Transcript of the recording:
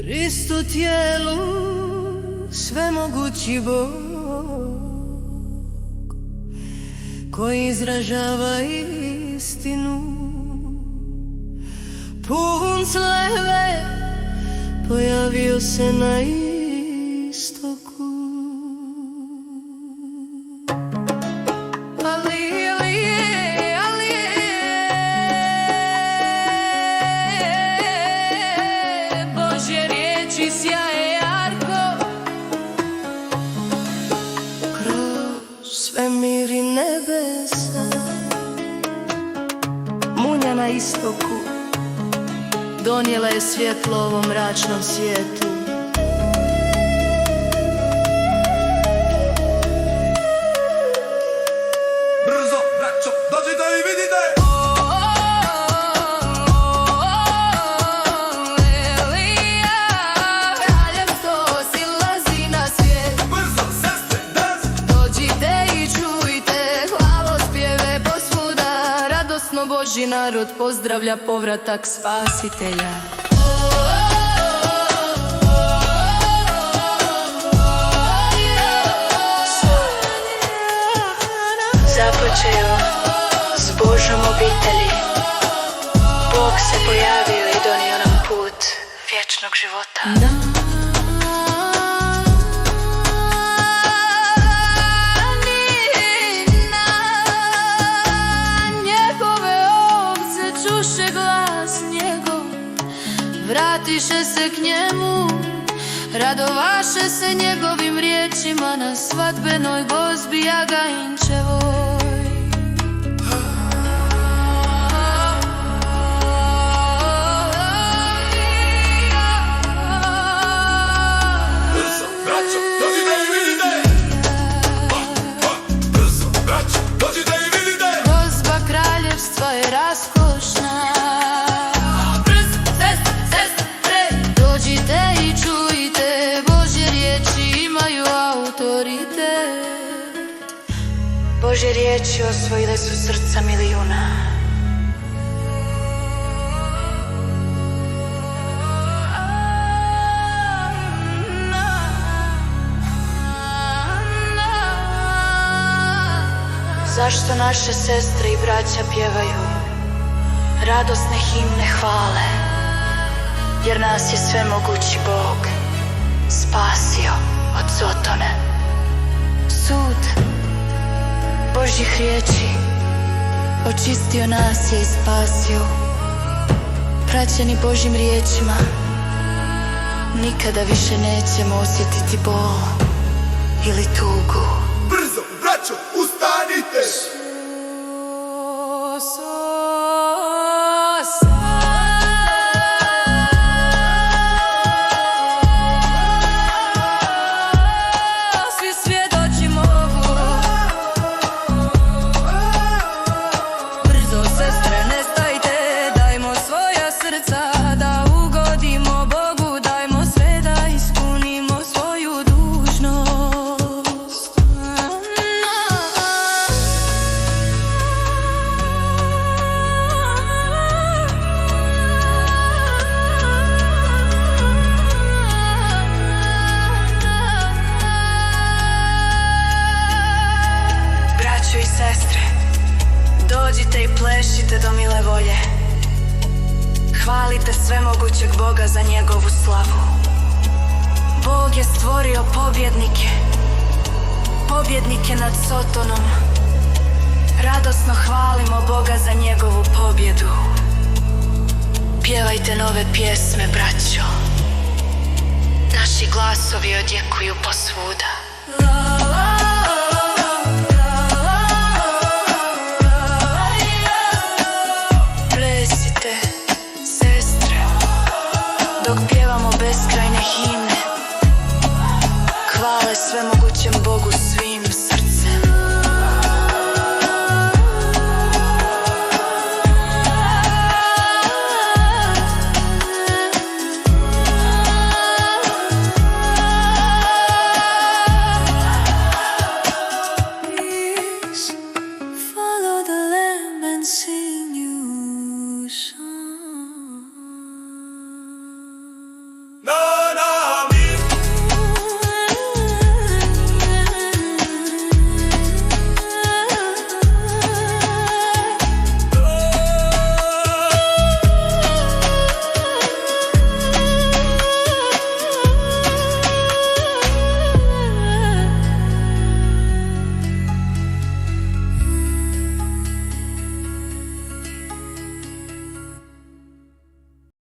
Kristu tijelu svemogući Bog koji izražava istinu, pun slave pojavio se na istoku. Božje riječi sjaje jarko kroz svemir i nebesa. Munja na istoku donijela je svjetlo ovom mračnom svijetu. Brzo, braćo, dođite i vidite! Božji narod pozdravlja povratak Spasitelja. Započeo s Božom obitelji, Bog se pojavio i donio nam put vječnog života. Vratiše se k njemu, radovaše se njegovim riječima na svadbenoj gozbi Againčevoj. Brzo, braćo, dođite i vidite! Brzo, braćo, dođite i vidite! Gozba kraljevstva je raskošna. Dođite i čujte, Božje riječi imaju autoritet. Božje riječi osvojile su srca milijuna. Zašto naše sestre i braća pjevaju radosne himne hvale? Jer nas je svemogući Bog spasio od Sotone. Sud Božjih riječi očistio nas je i spasio. Praćeni Božjim riječima nikada više nećemo osjetiti bol ili tugu. Brzo, braćo, ustanite! Da ugodimo Bogu, dajmo sve da ispunimo svoju dužnost. Braćo i sestre, dođite i plešite do mile volje. Hvalite svemogućeg Boga za njegovu slavu. Bog je stvorio pobjednike, pobjednike nad Sotonom. Radosno hvalimo Boga za njegovu pobjedu. Pjevajte nove pjesme, braćo. Naši glasovi odjekuju posvuda. Dok pjevamo beskrajne himne, hvale svemogućem Bogu svime.